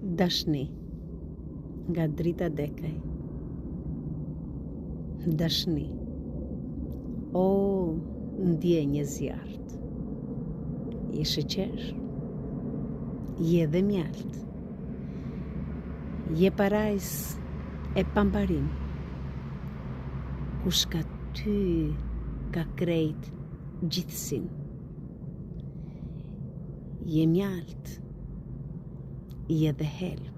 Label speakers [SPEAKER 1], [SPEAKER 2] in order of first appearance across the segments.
[SPEAKER 1] Dashni nga Drita Dekaj. Dashni, o ndjenje zjarrt, je sheqer, je dhe mjalt, je parajs e pamparim, kush ka ty ka krejt gjithësin. Je mjalt, je dhe helm,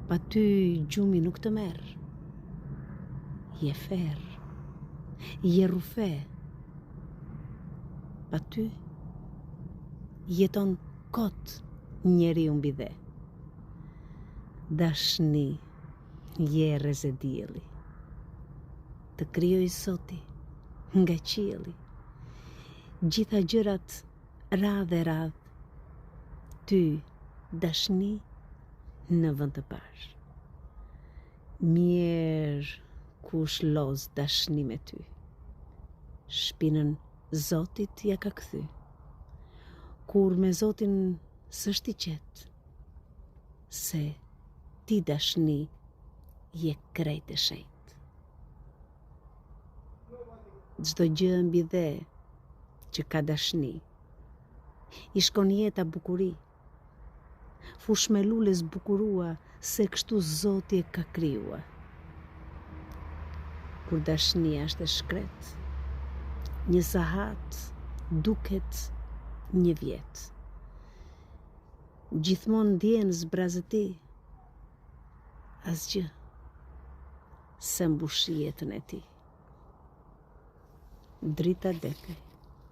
[SPEAKER 1] pa ty gjumi nuk të merr. Je ferr, je rufe, pa ty jeton kot njeriu mbi dhe. Dashni, je rrez e dielli, të krijoi Zoti nga qielli, gjitha gjërat radh e radh, ty dashni në vend të parë. Mirë kush loz dashni me ty, shpinën Zotit ja ka kthy. Kur me Zotin s'është i qetë, se ti dashni je krejt e shenjtë. Çdo gjë mbi dhe që ka dashni, i shkon jeta bukuri. Fush me lule zbukurua, se kështu Zoti e ka krijua. Kur dashnia është e shkret, një sahat duket një vjet. Gjithmonë ndjen zbrazëti, asgjë se mbush jetën e tij. Drita Dekaj.